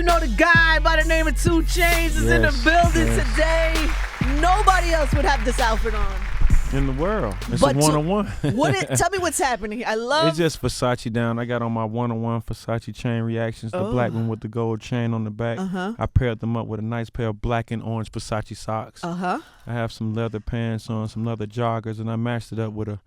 You know the guy by the name of Chainz is in the building today. Nobody else would have this outfit on. In the world. It's a one-on-one. Tell me what's happening. It's just Versace down. I got on my one-on-one Versace chain reactions. The black one with the gold chain on the back. I paired them up with a nice pair of black and orange Versace socks. I have some leather pants on, some leather joggers, and I matched it up with a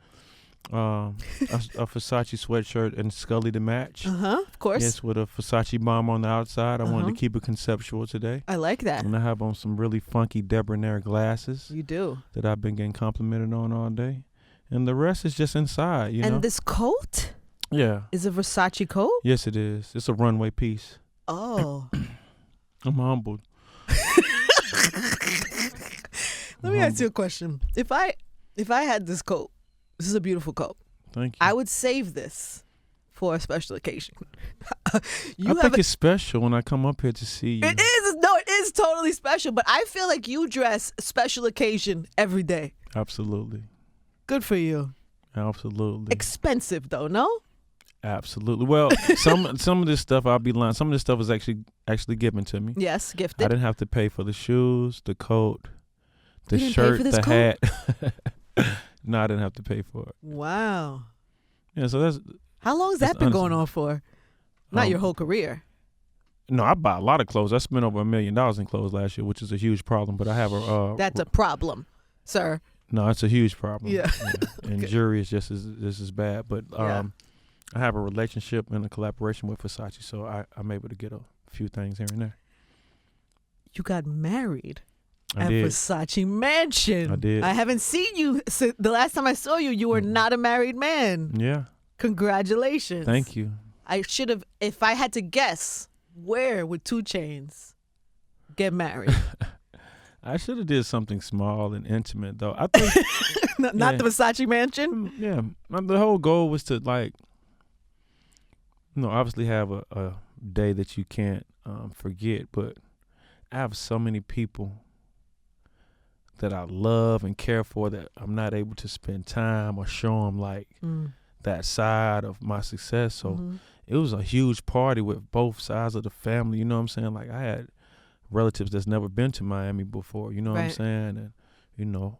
Versace sweatshirt and Scully to match. Of course. Yes, with a Versace bomb on the outside. I wanted to keep it conceptual today. I like that. And I have on some really funky debonair glasses. You do. That I've been getting complimented on all day. And the rest is just inside, you know. And this coat? Yeah. Is a Versace coat? Yes, it is. It's a runway piece. Oh. I'm humbled. Let me ask you a question. If I had this coat, this is a beautiful coat. Thank you. I would save this for a special occasion. I think it's special when I come up here to see you. It is. No, it is totally special. But I feel like you dress special occasion every day. Absolutely. Good for you. Absolutely. Expensive though, no? Absolutely. Well, some of this stuff, I'll be lying. Some of this stuff was actually given to me. Yes, gifted. I didn't have to pay for the shoes, the coat, the you didn't shirt, pay for this the coat? hat. No, I didn't have to pay for it. Wow. Yeah, so that's. How long has that been going on for? Not your whole career. No, I buy a lot of clothes. I spent over $1 million in clothes last year, which is a huge problem. But I have a. That's a problem, sir. No, it's a huge problem. Yeah. And Okay. jewelry is just as bad. But I have a relationship and a collaboration with Versace, so I'm able to get a few things here and there. You got married I at did. Versace Mansion. I did. I haven't seen you since the last time I saw you. You were not a married man. Yeah. Congratulations. Thank you. I should have, if I had to guess, where would 2 Chainz get married? I should have did something small and intimate, though. I think Not the Versace Mansion? Yeah. The whole goal was to, obviously have a day that you can't forget, but I have so many people that I love and care for that I'm not able to spend time or show them that side of my success. So it was a huge party with both sides of the family. You know what I'm saying? Like I had relatives that's never been to Miami before. You know what I'm saying? And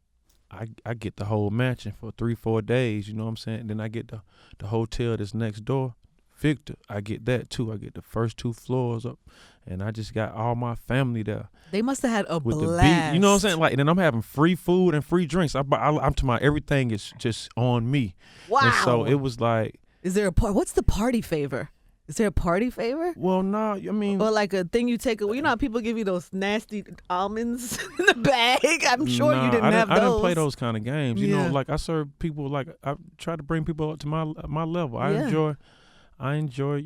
I get the whole mansion for 3-4 days. You know what I'm saying? And then I get the hotel that's next door, Victor. I get that too. I get the first 2 floors up, and I just got all my family there. They must have had a with blast. The beat. You know what I'm saying? Like, and then I'm having free food and free drinks. I'm talking about everything is just on me. Wow. And so it was like. Is there what's the party favor? Is there a party favor? Well, no, I mean. Or like a thing you take away. You know how people give you those nasty almonds in the bag? I'm sure you didn't have those. I didn't play those kind of games. You Yeah. know, like I serve people, like I try to bring people up to my level. I enjoy,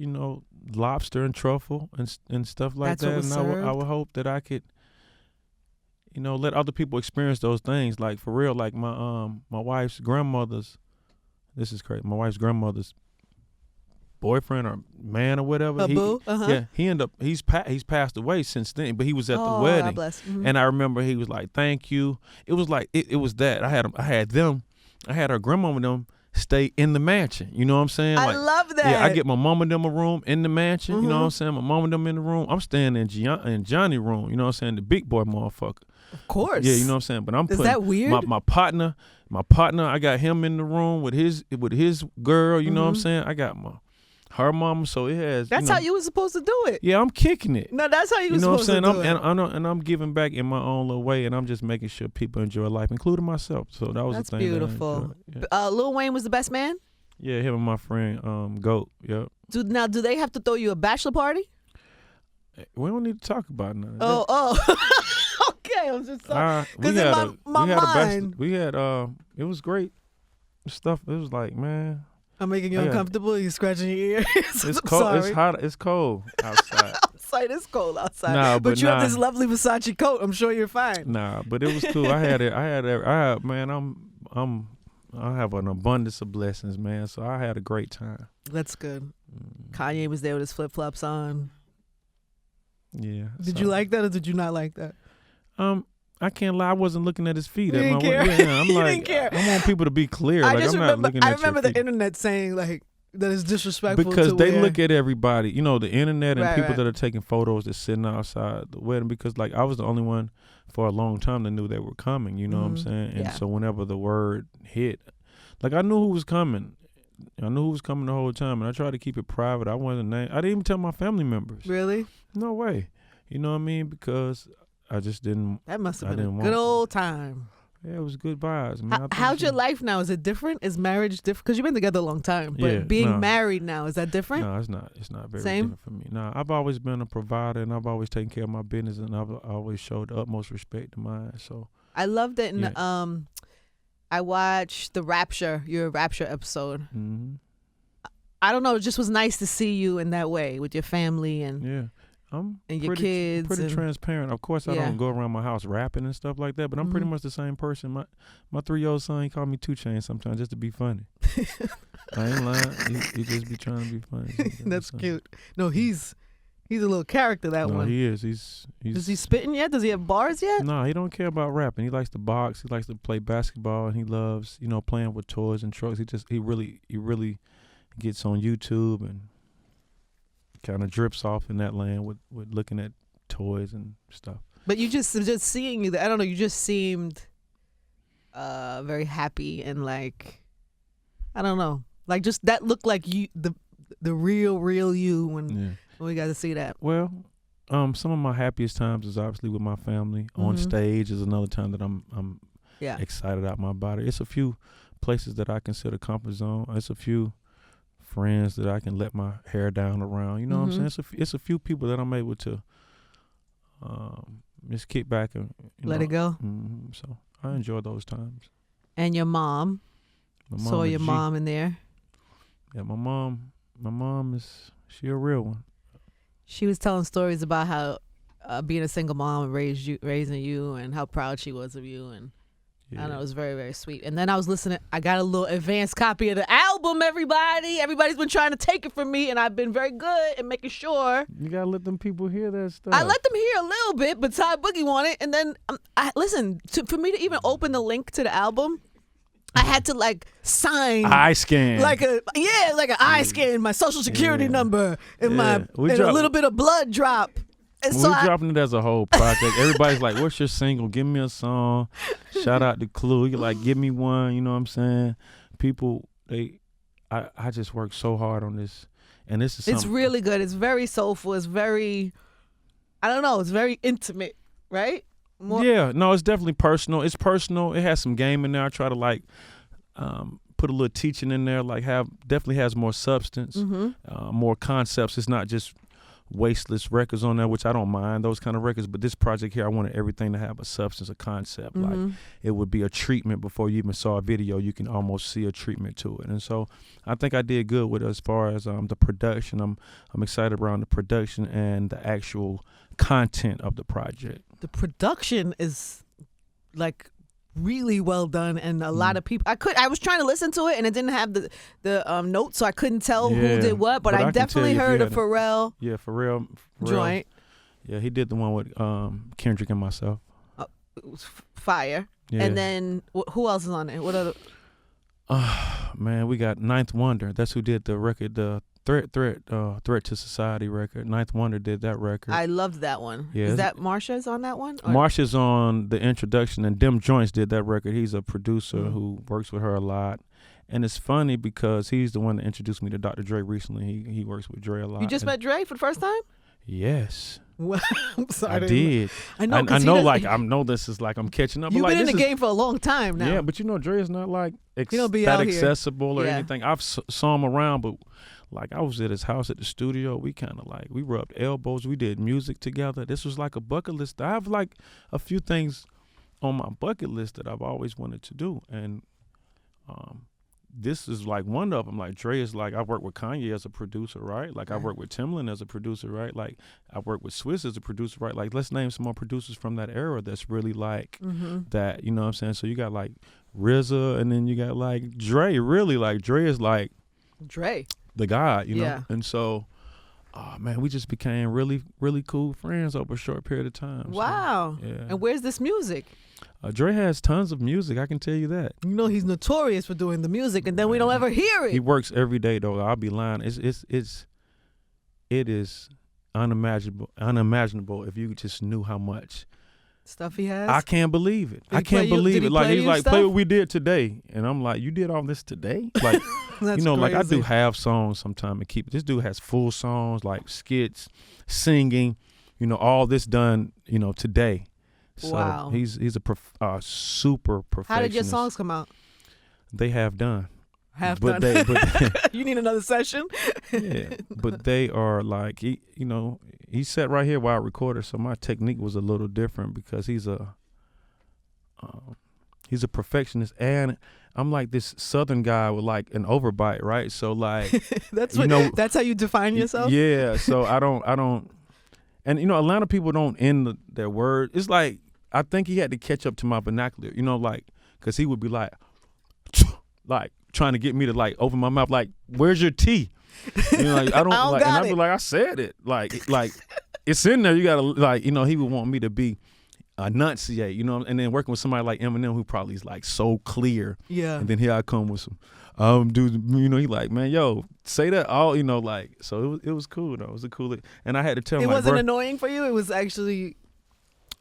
lobster and truffle and stuff like That's what that. was And served? I would hope that I could, let other people experience those things. Like for real, like my wife's grandmother's. This is crazy. My wife's grandmother's boyfriend or man or whatever. Boo? Yeah, he's passed away since then, but he was at the wedding. God bless. And I remember he was like, "Thank you." It was like it was that I had her grandma and them stay in the mansion. You know what I'm saying? I love that. Yeah, I get my mom and them a room in the mansion. You know what I'm saying? My mom and them in the room. I'm staying in Johnny room. You know what I'm saying? The big boy motherfucker. Of course. Yeah, you know what I'm saying? But I'm Is putting that weird? my partner, I got him in the room with his girl, you know what I'm saying? I got her mama, so it has. That's how you were supposed to do it. Yeah, I'm kicking it. No, that's how you were You know what I'm supposed saying? to do it. And I'm giving back in my own little way, and I'm just making sure people enjoy life, including myself. So that was That's the thing. beautiful. That I enjoyed. Lil Wayne was the best man? Yeah, him and my friend Goat. Yep. Do they have to throw you a bachelor party? We don't need to talk about none of that. Oh. Okay, I'm just sorry. Because in my mind. It was great stuff. It was like, man. I'm making you uncomfortable. You're scratching your ears. It's cold. Sorry. It's hot. It's cold outside. Outside, it's cold outside. Nah, but you have nah. this lovely Versace coat. I'm sure you're fine. Nah, but it was cool. I have an abundance of blessings, man. So I had a great time. That's good. Kanye was there with his flip flops on. Yeah. Did you like that or did you not like that? I can't lie. I wasn't looking at his feet. You didn't care? Yeah, I'm You like, didn't care? I want people to be clear. I like, just I'm remember. not looking I at remember your the feet. internet saying like That is disrespectful. Because to they wear. look at everybody, the internet and Right, people right. that are taking photos that's sitting outside the wedding. Because like I was the only one for a long time that knew they were coming. You know what I'm saying? And Yeah. so whenever the word hit, like I knew who was coming. I knew who was coming the whole time, and I tried to keep it private. I wasn't named. I didn't even tell my family members. Really? No way. You know what I mean? Because I just didn't. That must have I been a didn't good want- old time. Yeah, it was good vibes, man. I think How's it's- your life now? Is it different? Is marriage different? Because you've been together a long time. But Yeah, being no. married now, is that different? No, it's not. It's not very Same? different for me. No, I've always been a provider, and I've always taken care of my business, and I've always showed the utmost respect to mine. So I loved it. And Yeah. I watched your Rapture episode. hmm I don't know. It just was nice to see you in that way with your family and yeah, I'm And your pretty, kids pretty and- transparent. Of course, I Yeah. don't go around my house rapping and stuff like that, but I'm pretty Mhm. much the same person. My 3-year-old son, he called me 2 Chainz sometimes just to be funny. I ain't lying. He just be trying to be funny. sometimes, That's so. cute. No, he's a little character, that No, one. he is. He's Is he spitting yet? Does he have bars yet? No, he don't care about rapping. He likes to box. He likes to play basketball, and he loves, playing with toys and trucks. He really gets on YouTube and kind of drips off in that lane with looking at toys and stuff. But you just seeing you, I don't know, you just seemed very happy and like, I don't know, like just that looked like you, the real you when we got to see that. Well, some of my happiest times is obviously with my family. On Mhm. stage is another time that I'm Yeah. excited out my body. It's a few places that I consider comfort zone. It's a few friends that I can let my hair down around. You know what I'm Mhm. saying? It's a few people that I'm able to just kick back and Let it go. So I enjoy those times. And your mom, My saw is your G. mom in there. Yeah, my mom is she a real one. She was telling stories about how being a single mom raising you and how proud she was of you. And I don't know, it was very, very sweet. And then I was listening. I got a little advanced copy of the album, everybody. Everybody's been trying to take it from me, and I've been very good at making sure. You gotta let them people hear that stuff. I let them hear a little bit, but Ty Boogie wanted it. And then, for me to even open the link to the album, I had to like sign. Eye scan. Like an eye scan, my social security number, and and a little bit of blood drop. And so We're dropping it as a whole project. Everybody's like, "What's your single? Give me a song." Shout out to Clue. You're like, "Give me one." You know what I'm saying? People, I just work so hard on this, and this is it's something. really good. It's very soulful. It's very, I don't know. It's very intimate, right? Yeah, no, it's definitely personal. It's personal. It has some game in there. I try to like put a little teaching in there. Like definitely has more substance, more concepts. It's not just wasteless records on there, which I don't mind those kind of records. But this project here, I wanted everything to have a substance, a concept. Like it would be a treatment before you even saw a video. You can almost see a treatment to it. And so I think I did good with it as far as the production. I'm excited around the production and the actual content of the project. The production is like really well done, and a lot of people. I was trying to listen to it, and it didn't have the notes, so I couldn't tell who did what. But I can definitely tell you if heard you a had Pharrell Yeah, Pharrell joint. Yeah, he did the one with Kendrick and myself. It was fire. Yeah. And then who else is on it? What other? Man, we got Ninth Wonder. That's who did the record, the Threat to Society record. Ninth Wonder did that record. I loved that one. Yeah, Is that Marsha's on that one? Or- Marsha's on the introduction, and Dem Joints did that record. He's a producer who works with her a lot. And it's funny because he's the one that introduced me to Dr. Dre recently. He works with Dre a lot. You just met Dre for the first time? Yes. Well, I'm sorry. I did. I know. I know. Like I know this is like I'm catching up. You've but like, been in this the is, game for a long time now. Yeah, but Dre is not like don't be that out here. accessible or Yeah. anything. I've saw him around, but like I was at his house at the studio. We kind of like we rubbed elbows. We did music together. This was like a bucket list. I have like a few things on my bucket list that I've always wanted to do, and this is like one of them. Like Dre is like I work with Kanye as a producer, right? Like I work with Timbaland as a producer, right? Like I work with Swiss as a producer, right? Like let's name some more producers from that era that's really like that. You know what I'm saying? So you got like RZA, and then you got like Dre. Really, like Dre is like Dre. the God, you know. Yeah. And so oh man, we just became really, really cool friends over a short period of time. Wow. So, yeah. And where's this music? Dre has tons of music. I can tell you that. You know he's notorious for doing the music, and then we don't ever hear it. He works every day though. I'll be lying. It is unimaginable if you just knew how much stuff he has. I can't believe it. I Did he can't play you- believe did he it. Like play he's you like, stuff? play what we did today, and I'm like, you did all this today? Like, That's like I do crazy. half songs sometimes and keep it. This dude has full songs, like skits, singing, all this done, today. So Wow. he's a super perfectionist. How did your songs come out? They have done. Half But done. they, You need another session? yeah, but they are like he sat right here while I recorded, so my technique was a little different because he's a perfectionist, and I'm like this Southern guy with like an overbite, right? So like That's that's how you define yourself? yeah. So I don't, and Atlanta people don't end their word. It's like I think he had to catch up to my vernacular, like because he would be like trying to get me to like open my mouth, like where's your T? Like I don't, I don't like, and got I'd be it. like I said it, like it's in there. You gotta like he would want me to be enunciate, and then working with somebody like Eminem who probably is like so clear. Yeah. And then here I come with some dude, he like, man, yo, say that all, like, so it was cool though. It was a cool, and I had to tell him, It like, wasn't bro, annoying for you? It was actually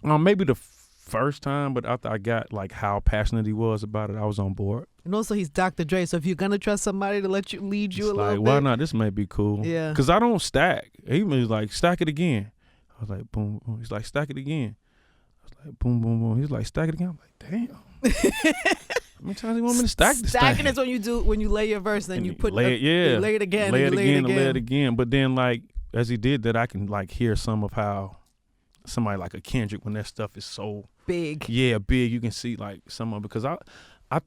maybe the first time, but after I got like how passionate he was about it, I was on board. and also he's Dr. Dre, so if you're gonna trust somebody to let you lead you It's a like, little why bit. not? This may be cool. Yeah. Because I don't stack. He was like, stack it again. I was like, boom, boom. He's like, stack it again. I was like, boom, boom, boom. He's like, stack it again. I'm like, damn. How many times do you want me to stack this Stacking thing? is when you lay your verse, then And you put lay it, yeah. you lay it again, lay and it you lay again, it and lay again. it again. But then, like, as he did that, I can like hear some of how somebody like a Kendrick, when that stuff is so Big. big, you can see like some of, because I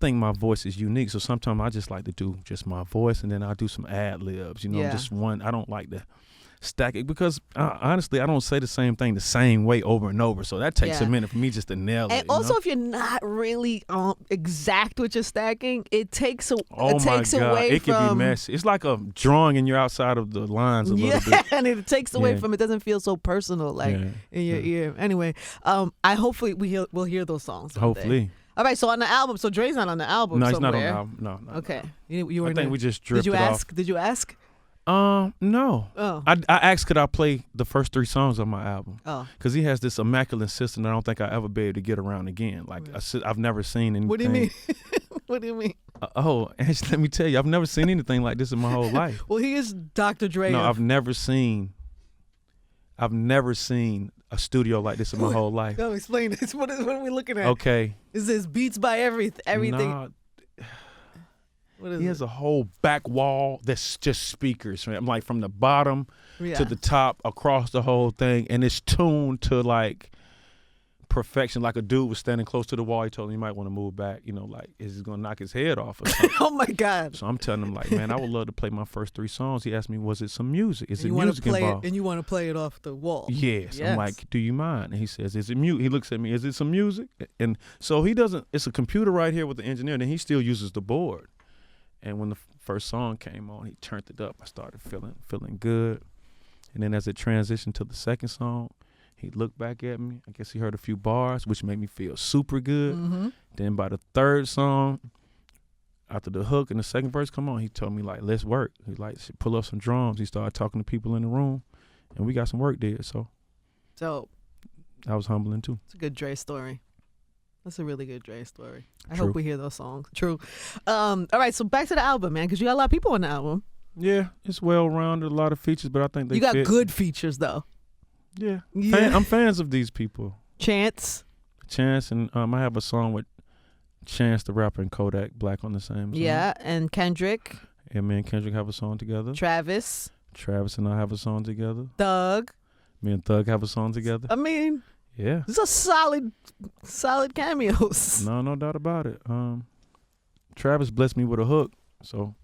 think my voice is unique. So sometimes I just like to do just my voice, and then I'll do some ad libs. Yeah. Just one. I don't like to stack it because honestly, I don't say the same thing the same way over and over. So that takes Yeah. a minute for me just to nail it. And also, if you're not really exact with your stacking, it takes oh it takes my God, away it from can be messy. It's like a drawing and you're outside of the lines a little bit. and it takes away Yeah. from it. Doesn't feel so personal, like Yeah, in your yeah. ear. Anyway, I hopefully we'll hear those songs. one day. Hopefully. All right, so on the album, so Dre's not on the album. No, he's somewhere. not on the album. No. Okay, you were. I think we just Did drifted you off. ask? Did you ask? No. Oh. I asked could I play the first 3 songs on my album Oh. because he has this immaculate system that I don't think I'll ever be able to get around again. Like I've never seen anything. What do you mean? What do you mean? Actually, let me tell you, I've never seen anything like this in my whole life. Well, he is Dr. Dre. No, of- I've never seen a studio like this in my whole life. No, explain this. What are we looking at? Okay. Is this beats by everything? Nah, What is he it? has a whole back wall that's just speakers. I'm like from the bottom Yeah. to the top across the whole thing, and it's tuned to like perfection. Like a dude was standing close to the wall. He told me, you might want to move back. Like, is he gonna knock his head off or something? Oh my God. So I'm telling him, like, man, I would love to play my first 3 songs. He asked me, was it some music? Is And it you want to music play involved? it, and you want to play it off the wall. Yes. Yes. I'm like, do you mind? And he says, is it mute? He looks at me, is it some music? And so he doesn't, it's a computer right here with the engineer, and he still uses the board. And when the first song came on, he turned it up. I started feeling good. And then as it transitioned to the second song, he looked back at me. I guess he heard a few bars, which made me feel super good. Mm-hmm. Then by the third song, after the hook and the second verse come on, he told me, like, let's work. He like, pull up some drums. He started talking to people in the room, and we got some work did. So that was humbling too. It's a good Dre story. That's a really good Dre story. I True. hope we hear those songs. True. All right, so back to the album, man, because you got a lot of people on the album. Yeah, it's well-rounded, a lot of features, but I think they You got fit. good features, though. Yeah. Yeah. I'm fans of these people. Chance. Chainz, and I have a song with Chainz the rapper and Kodak Black on the same song. Yeah, and Kendrick. And me and Kendrick have a song together. Travis. Travis and I have a song together. Thug. Me and Thug have a song together. I mean, Yeah. these are solid cameos. No doubt about it. Travis blessed me with a hook, so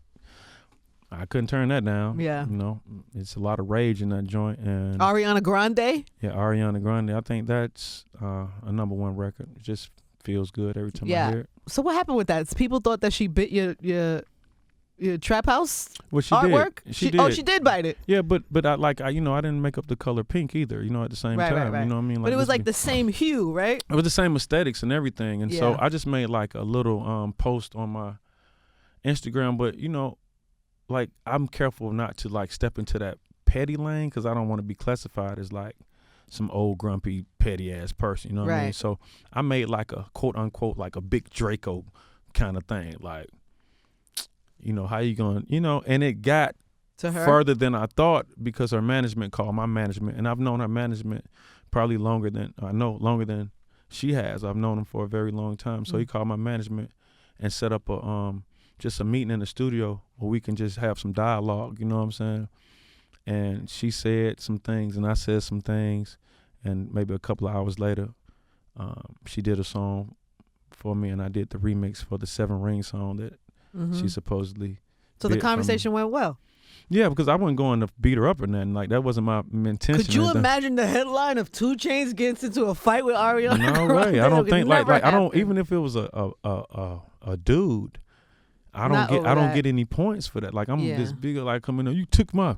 I couldn't turn that down. Yeah. It's a lot of rage in that joint. And Ariana Grande. yeah, Ariana Grande, I think that's a #1 record. It just feels good every time I Yeah. hear it. So what happened with that? People thought that she bit your trap house Well, she artwork? did. She did. Oh, she did bite it. Yeah, but I didn't make up the color pink either. At the same time, Right. you know what I mean? But it was like the same hue, right? It was the same aesthetics and everything, and so Yeah. I just made like a little post on my Instagram. But like I'm careful not to like step into that petty lane because I don't want to be classified as like some old grumpy petty ass person. You know what I mean? Right. So I made like a quote unquote like a big Draco kind of thing, like. How you going, and it got To her. further than I thought because her management called my management, and I've known her management probably longer than she has. I've known them for a very long time. So he called my management and set up just a meeting in the studio where we can just have some dialogue, you know what I'm saying? And she said some things and I said some things, and maybe a couple of hours later, she did a song for me and I did the remix for the 7 Ring song that she supposedly. So the conversation went well. Yeah, because I wasn't going to beat her up or nothing. Like that wasn't my intention. Could you imagine the headline of 2 Chainz gets into a fight with Ariana Grande? No way. I don't think like I don't happen. even if it was a dude. I Not don't over that. get any points for that. Like I'm Yeah. this big like coming. You took my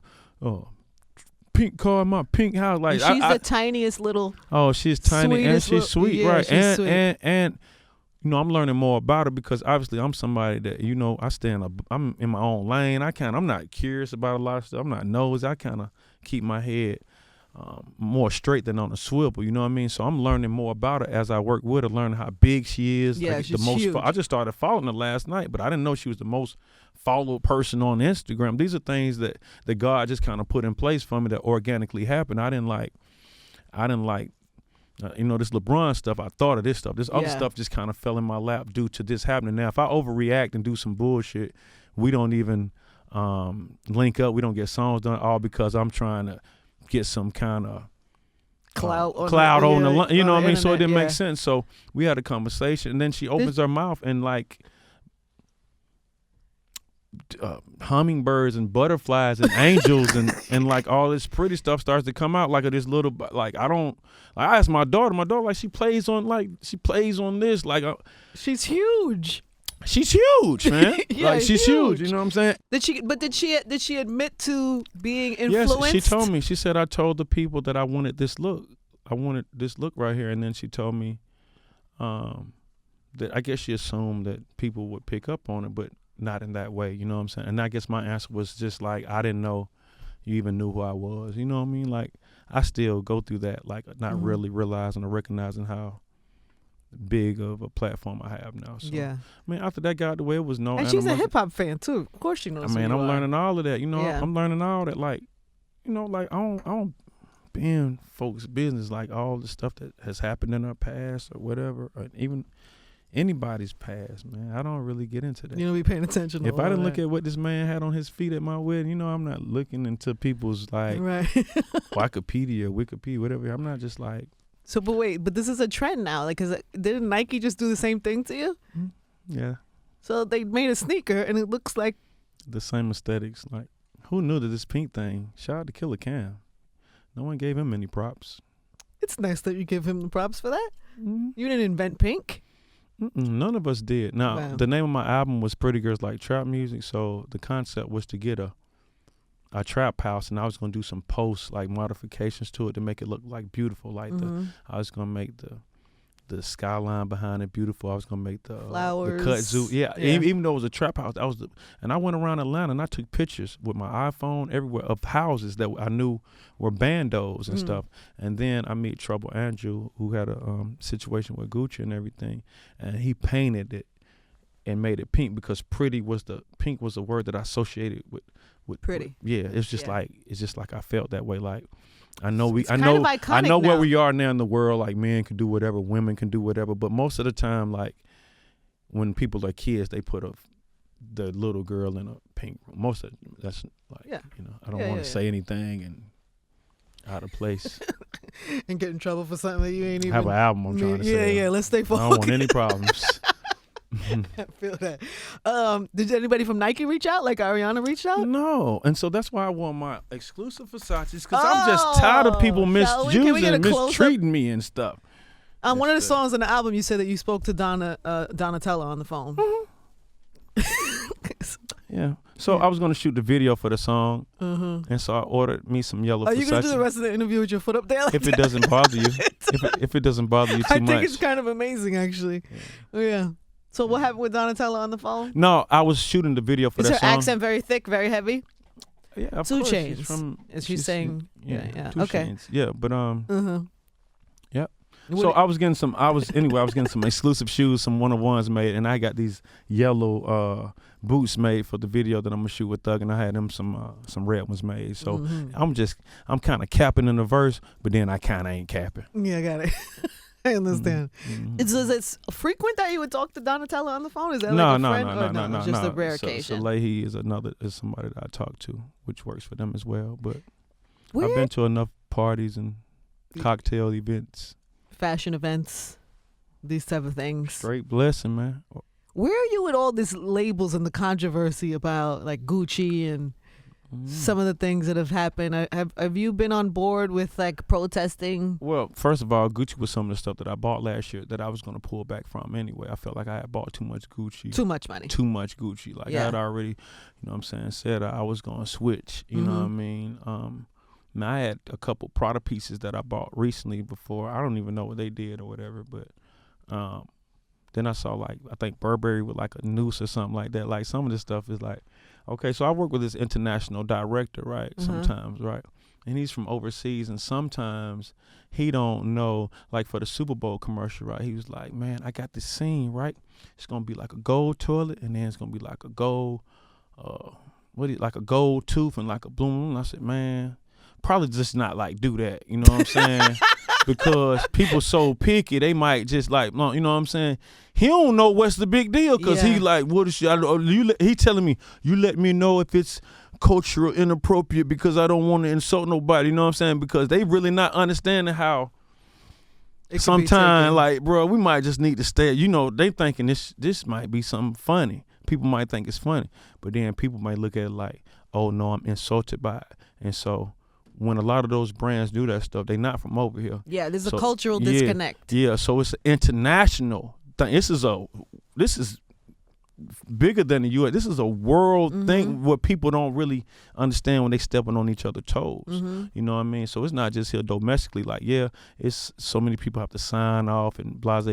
pink car, my pink house. Like And she's the tiniest little. Oh, she's tiny and sweetest she's little- sweet, yeah, right? she's sweet. And I'm learning more about her because obviously I'm somebody that I'm in my own lane. I'm not curious about a lot of stuff. I'm not nosy. I kind of keep my head more straight than on a swivel. You know what I mean? So I'm learning more about her as I work with her, learning how big she is. Yeah, like she's the most. huge. I just started following her last night, but I didn't know she was the most followed person on Instagram. These are things that God just kind of put in place for me that organically happened. I didn't like. This LeBron stuff, I thought of this stuff. This other stuff just kind of fell in my lap due to this happening. Now, if I overreact and do some bullshit, we don't even link up. We don't get songs done, all because I'm trying to get some kind of Cloud on the you know what I mean? So it didn't internet, make sense. So we had a conversation, and then she opens her mouth and like hummingbirds and butterflies and angels and like all this pretty stuff starts to come out like this little like I asked my daughter like she plays on this like She's huge. she's huge, man. Yeah, like she's huge, huge. you know what I'm saying? Did she admit to being influenced? Yes, she told me. She said I told the people that I wanted this look. I wanted this look right here, and then she told me that I guess she assumed that people would pick up on it, but not in that way, you know what I'm saying? And I guess my answer was just like, I didn't know you even knew who I was, you know what I mean? Like, I still go through that, like not really realizing or recognizing how big of a platform I have now. So, Yeah. I mean, after that got the way it was known. And she's a hip hop fan too. Of course she knows. I mean, who you I'm are. learning all of that, you know? Yeah. I'm learning all that, like, like I don't be in folks' business, like all the stuff that has happened in our past or whatever, or even anybody's past, man. I don't really get into that. You don't be paying attention to If I all didn't that. look at what this man had on his feet at my wedding, I'm not looking into people's like Right. Wikipedia, whatever. I'm not just like. So, but this is a trend now. Like, cause didn't Nike just do the same thing to you? Yeah. So they made a sneaker, and it looks like The same aesthetics. Like, who knew that this pink thing? Shout out to Killer Cam. No one gave him any props. it's nice that you give him the props for that. Mm-hmm. You didn't invent pink. None of us did. Now, Wow. the name of my album was Pretty Girls Like Trap Music, so the concept was to get a trap house, and I was going to do some post like modifications to it to make it look like beautiful. Like I was going to make the skyline behind it beautiful. I was going to make the Flowers. the kudzu. Yeah, Yeah. Even though it was a trap house, and I went around Atlanta and I took pictures with my iPhone everywhere of houses that I knew were bandos and stuff. And then I meet Trouble Andrew, who had a situation with Gucci and everything, and he painted it and made it pink because pink was a word that I associated with Pretty. it's just like I felt that way. Like I know It's kind of iconic I know where now. we are now in the world. Like men can do whatever, women can do whatever. But most of the time, like when people are kids, they put the little girl in a pink room. Most of that's like I don't want to say anything and out of place. And get in trouble for something that you ain't even. Have an album I'm trying to say. Yeah. Let's stay I focused. don't want any problems. I feel that. Did anybody from Nike reach out? Like Ariana reached out? No, and so that's why I want my exclusive Versace's because I'm just tired of people Can we get a misusing, close-up? mistreating me and stuff. One of the songs on the album, you said that you spoke to Donatella on the phone. Yeah. So I was gonna shoot the video for the song, and so I ordered me some yellow. Are you gonna Versace. do the rest of the interview with your foot up there? Like If it doesn't bother you, if it doesn't bother you too I much. think it's kind of amazing, actually. Yeah. So what happened with Donatella on the phone? No, I was shooting the video for Is that her song. accent very thick, very heavy? Yeah, of Two course. Chainz. She's from. Is she saying? Yeah. Two Okay. Chainz. Yeah, but yeah. What So it- I was getting some. I was getting some exclusive shoes, some 1-on-1s made, and I got these yellow boots made for the video that I'm gonna shoot with Thug, and I had them some red ones made. So I'm kind of capping in the verse, but then I kind of ain't capping. Yeah, I got it. I understand. Mm-hmm. It's frequent that you would talk to Donatella on the phone? Is that No, like a no, friend? no, or no, no, just no. a rare So occasion? Leahy is somebody that I talk to, which works for them as well. But Where? I've been to enough parties and cocktail events. Fashion events, these type of things. Straight blessing, man. Where are you with all these labels and the controversy about like Gucci and some of the things that have happened? Have you been on board with like protesting? Well, first of all, Gucci was some of the stuff that I bought last year that I was going to pull back from anyway. I felt like I had bought too much Gucci. Too much money. Too much Gucci. Like I had already, said I was going to switch. You know what I mean? Now I had a couple Prada pieces that I bought recently before. I don't even know what they did or whatever, but then I saw I think Burberry with like a noose or something like that. Like some of this stuff is like, okay, so I work with this international director, right? Sometimes, right? And he's from overseas, and sometimes he don't know, like for the Super Bowl commercial, right? He was like, man, I got this scene, right? It's going to be like a gold toilet, and then it's going to be like a gold, like a gold tooth and like a bloom. And I said, man, probably just not like do that, you know what I'm saying? Because people so picky, they might just like, you know what I'm saying? He don't know what's the big deal because he like, what is he telling me, you let me know if it's cultural inappropriate because I don't want to insult nobody, you know what I'm saying? Because they really not understanding how sometimes like, bro, we might just need to stay, they thinking this might be something funny. People might think it's funny, but then people might look at it like, oh no, I'm insulted by it. And so when a lot of those brands do that stuff, they not from over here. Yeah, there's a cultural disconnect. Yeah, so it's an international thing. This is bigger than the U.S. This is a world thing where people don't really understand when they stepping on each other's toes. You know what I mean? So it's not just here domestically. Like, yeah, it's so many people have to sign off and blase.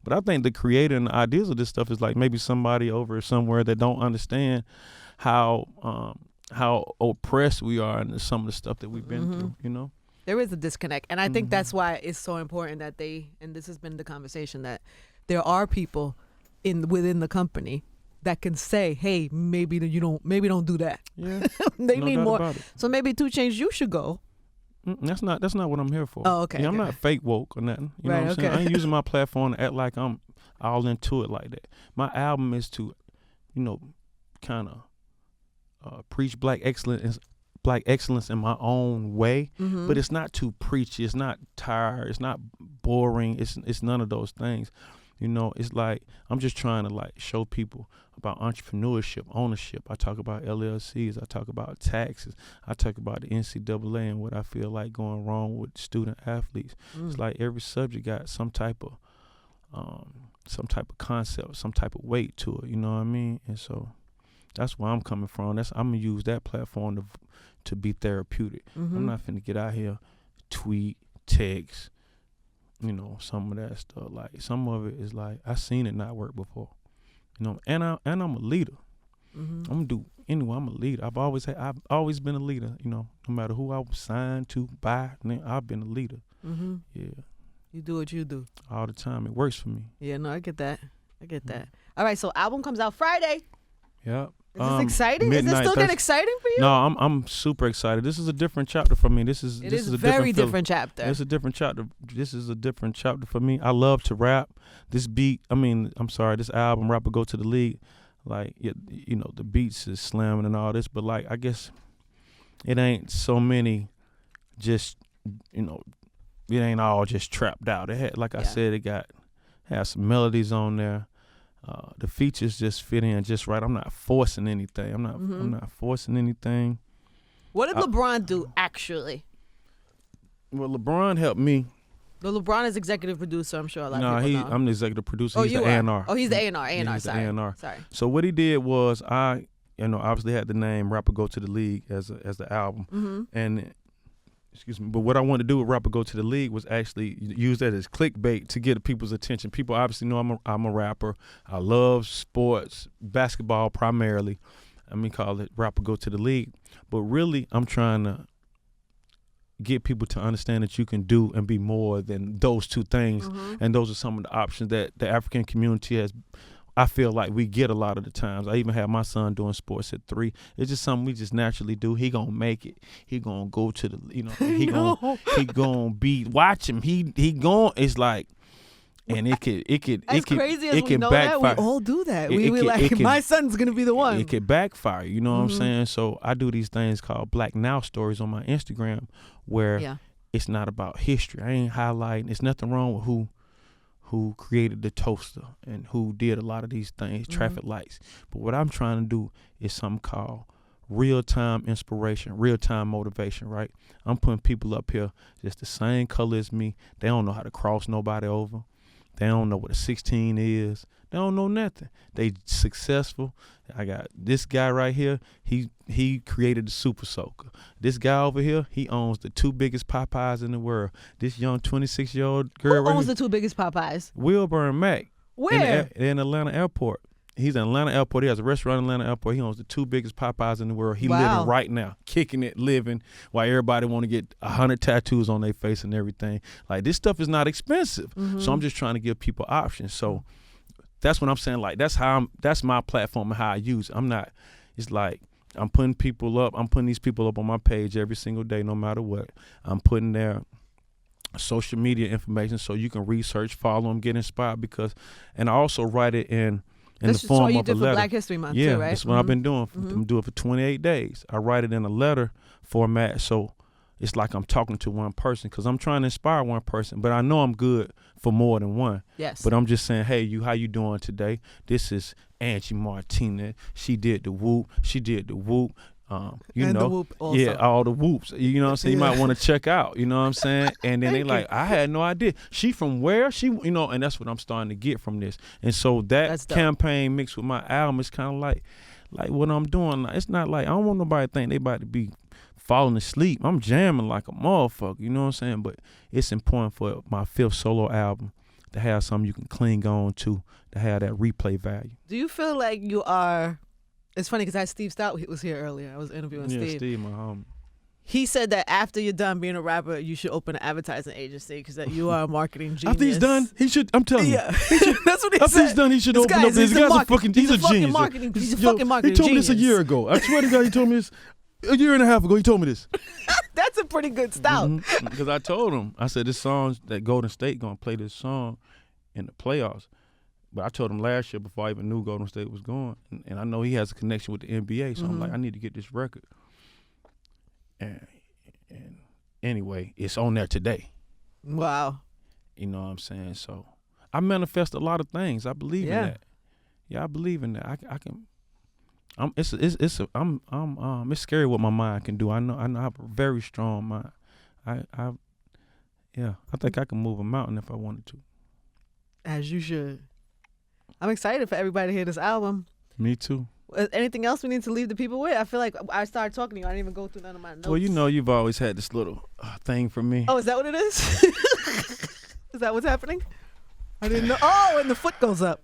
But I think the creator and the ideas of this stuff is like maybe somebody over somewhere that don't understand how oppressed we are and some of the stuff that we've been through, There is a disconnect. And I think that's why it's so important that and this has been the conversation, that there are people within the company that can say, hey, maybe don't do that. Yeah. They no need doubt more. about it. So maybe 2 Chainz, you should go. That's not what I'm here for. Oh, okay. Yeah, I'm not fake woke or nothing. You know what I'm saying? I ain't using my platform to act like I'm all into it like that. My album is to, kind of preach black excellence in my own way, but it's not too preachy. It's not tired. It's not boring. It's none of those things. It's like I'm just trying to like show people about entrepreneurship, ownership. I talk about LLCs. I talk about taxes. I talk about the NCAA and what I feel like going wrong with student athletes. It's like every subject got some type of concept, some type of weight to it. You know what I mean? And so that's where I'm coming from. I'm gonna use that platform to be therapeutic. I'm not finna get out here, tweet, text, some of that stuff. Like some of it is like I seen it not work before, And I'm a leader. I'm gonna do anyway. I'm a leader. I've always been a leader. No matter who I was signed to by, I've been a leader. Yeah. You do what you do all the time. It works for me. Yeah, no, I get that. All right, so album comes out Friday. Yep. Is this exciting? Is this still getting exciting for you? No, I'm super excited. This is a different chapter for me. This is a very different chapter. It's a different chapter. This is a different chapter for me. I love to rap. This album, Rapper Go to the League, like the beats is slamming and all this, but like I guess it ain't so many just it ain't all just trapped out. It had, like I said, it had some melodies on there. The features just fit in just right. I'm not forcing anything. I'm not forcing anything. What did LeBron do actually? Well, LeBron helped me. The LeBron is executive producer. I'm sure a lot of people know. I'm the executive producer. Oh, he's you the are. A&R. Oh, he's the A&R. He's sorry. the A&R. Sorry. So what he did was obviously had the name Rapper Go to the League as the album. Mm-hmm. And excuse me, but what I wanted to do with Rapper Go to the League was actually use that as clickbait to get people's attention. People obviously know I'm a rapper. I love sports, basketball primarily. Call it Rapper Go to the League. But really, I'm trying to get people to understand that you can do and be more than those two things. Mm-hmm. And those are some of the options that the African community has. I feel like we get a lot of the times. I even have my son doing sports at 3. It's just something we just naturally do. He gonna make it. He gonna go to the, he gonna be, watch him. He going, it's like, and it could crazy as it we can know backfire. that, we all do that. My son's gonna be the one. It could backfire, you know what I'm Mm-hmm. saying? So I do these things called Black Now Stories on my Instagram where it's not about history. I ain't highlighting. There's nothing wrong with who created the toaster and who did a lot of these things, traffic lights. But what I'm trying to do is something called real-time inspiration, real-time motivation, right? I'm putting people up here just the same color as me. They don't know how to cross nobody over. They don't know what a 16 is. They don't know nothing. They successful. I got this guy right here. He created the Super Soaker. This guy over here, he owns the 2 biggest Popeyes in the world. This young 26-year-old girl. Who owns the 2 biggest Popeyes? Wilbur and Mac. Where? In Atlanta Airport. He's in Atlanta Airport. He has a restaurant in Atlanta Airport. He owns the 2 biggest Popeyes in the world. He living right now, kicking it, living, while everybody want to get 100 tattoos on their face and everything. Like, this stuff is not expensive. Mm-hmm. So I'm just trying to give people options. So that's what I'm saying. Like, that's my platform and how I use it. It's like I'm putting people up. I'm putting these people up on my page every single day, no matter what. I'm putting their social media information so you can research, follow them, get inspired, and I also write it in the form of a letter. That's what you did for Black History Month, too, right? That's what I've been doing. I'm doing it for 28 days. I write it in a letter format, so it's like I'm talking to one person because I'm trying to inspire one person, but I know I'm good for more than one. Yes. But I'm just saying, hey, how you doing today? This is Angie Martinez. She did the whoop. The whoop also. Yeah, all the whoops. You know what I'm saying? You might want to check out, you know what I'm saying? And then they like, I had no idea. She from where? And that's what I'm starting to get from this. And so that campaign mixed with my album is kind of like what I'm doing. It's not like, I don't want nobody to think they about to be falling asleep. I'm jamming like a motherfucker, you know what I'm saying? But it's important for my 5th solo album to have something you can cling on to have that replay value. Do you feel like you are... It's funny because Steve Stout was here earlier. I was interviewing Steve. Yeah, Steve, my homie. He said that after you're done being a rapper, you should open an advertising agency because that you are a marketing genius. After he's done, he should. I'm telling you. He should, that's what he said. After he's done, he should open up. This guy's a fucking. He's a genius. He's a fucking marketing genius. He told me this a year ago. I swear to God, he told me this a year and a half ago. He told me this. That's a pretty good Stout. Because I told him, I said, this song, that Golden State gonna play this song in the playoffs. But I told him last year before I even knew Golden State was going, and I know he has a connection with the NBA, so I'm like, I need to get this record. And anyway, it's on there today. Wow. You know what I'm saying? So I manifest a lot of things. I believe in that. Yeah, I believe in that. I can. It's scary what my mind can do. I know I have a very strong mind. I think I can move a mountain if I wanted to. As you should. I'm excited for everybody to hear this album. Me too. Anything else we need to leave the people with? I feel like I started talking to you. I didn't even go through none of my notes. Well, you've always had this little thing for me. Oh, is that what it is? Is that what's happening? I didn't know. Oh, and the foot goes up.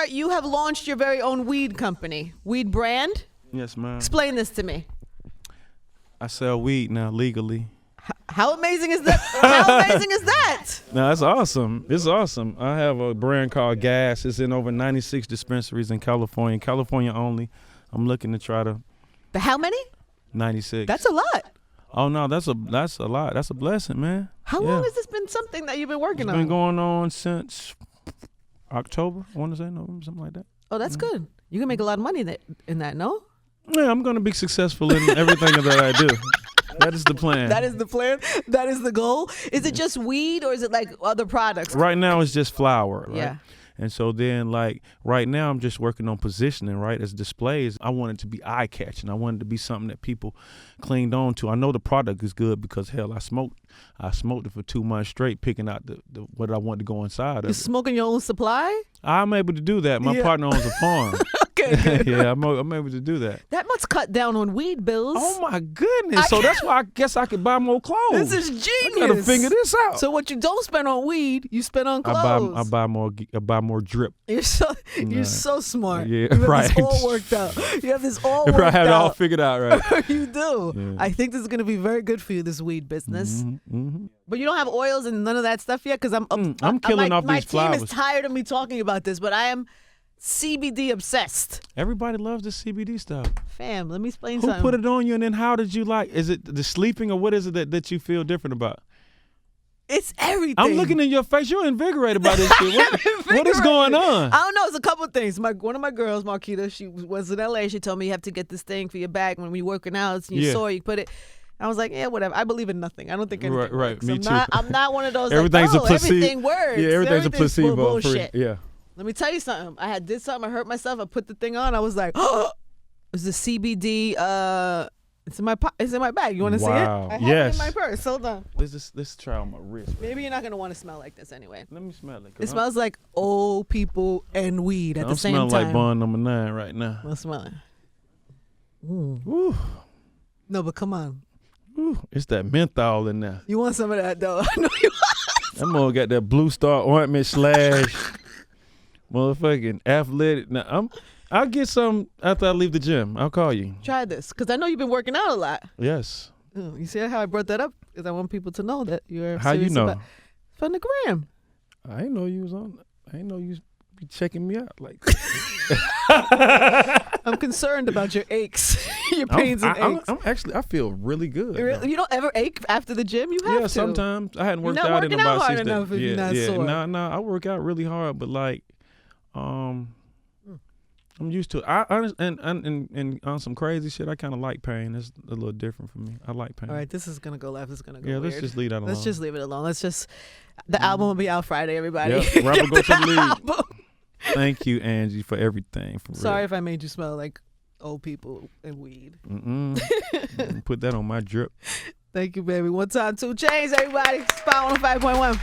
You have launched your very own weed company, weed brand? Yes, ma'am. Explain this to me. I sell weed now legally. How amazing is that? How amazing is that? No, that's awesome. It's awesome. I have a brand called Gas. It's in over 96 dispensaries in California. California only. I'm looking to try to. The how many? 96. That's a lot. Oh no, that's a lot. That's a blessing, man. How long has this been something that you've been working on? It's been going on since October. I want to say November, something like that. Oh, that's good. You can make a lot of money in that, no? Yeah, I'm gonna be successful in everything that I do. That is the plan. That is the plan. That is the goal. Is it just weed or is it like other products? Right now it's just flour. Right? Yeah. And so then, like, right now I'm just working on positioning, right, as displays. I want it to be eye-catching. I want it to be something that people clinged on to. I know the product is good because, hell, I smoked it for 2 months straight, picking out the what I want to go inside of You're it. smoking your own supply? I'm able to do that. My partner owns a farm. Okay, good. Yeah, I'm able to do that. That must cut down on weed bills. Oh my goodness! So that's why I guess I could buy more clothes. This is genius. I gotta figure this out. So what you don't spend on weed, you spend on clothes. I buy more drip. You're so smart. Yeah, you have right. this all worked out. You have this all worked out. I have it all figured out, right? You do. Yeah. I think this is gonna be very good for you, this weed business. Mm-hmm. But you don't have oils and none of that stuff yet, because I'm killing off these flowers. My team is tired of me talking about this, but I am CBD obsessed. Everybody loves the CBD stuff. Fam, let me explain Who something. put it on you, and then how did you like? Is it the sleeping, or what is it that you feel different about? It's everything. I'm looking in your face. You're invigorated by this shit. What is going on? I don't know. It's a couple of things. One of my girls, Marquita, she was in LA. She told me you have to get this thing for your back when you're working out. It's in your sore. You put it. I was like, yeah, whatever. I believe in nothing. I don't think anything works. Me too. I'm not one of those. Everything's like, a placebo. Everything works. Yeah, everything's a placebo. Bullshit. Yeah. Let me tell you something. I did something. I hurt myself. I put the thing on. I was like, oh, it's the CBD. It's in my It's in my bag. You want to see it? I have it in my purse. Hold on. Let's try on my wrist. Maybe you're not gonna want to smell like this anyway. Let me smell it. It smells like old people and weed at the same time. I'm smelling like Bond number 9 right now. Let's smell it. Ooh. No, but come on. Ooh, it's that menthol in there. You want some of that though? I know you want. That mother got that Blue Star ointment / motherfucking athletic. Now I'll get some after I leave the gym. I'll call you. Try this, because I know you've been working out a lot. Yes. You see how I brought that up? Because I want people to know that you're How serious you know? From the gram. I didn't know you was on. I didn't know you be checking me out like. I'm concerned about your aches, your pains and aches. I'm actually. I feel really good. You don't ever ache after the gym? You have to. Yeah, sometimes I hadn't worked you're not out in working about out hard 6 days. enough if you're not sore. No, I work out really hard, but like, I'm used to it. I and on some crazy shit, I kind of like pain. It's a little different for me. I like pain. All right, this is gonna go left. This is gonna go weird. Let's just leave that alone. Let's just leave it alone. The album will be out Friday, everybody. Yep, rapper go to the league. Album. Thank you, Angie, for everything. For Sorry real. if I made you smell like old people and weed. Put that on my drip. Thank you, baby. One time, 2 Chainz, everybody. Spot 105.1.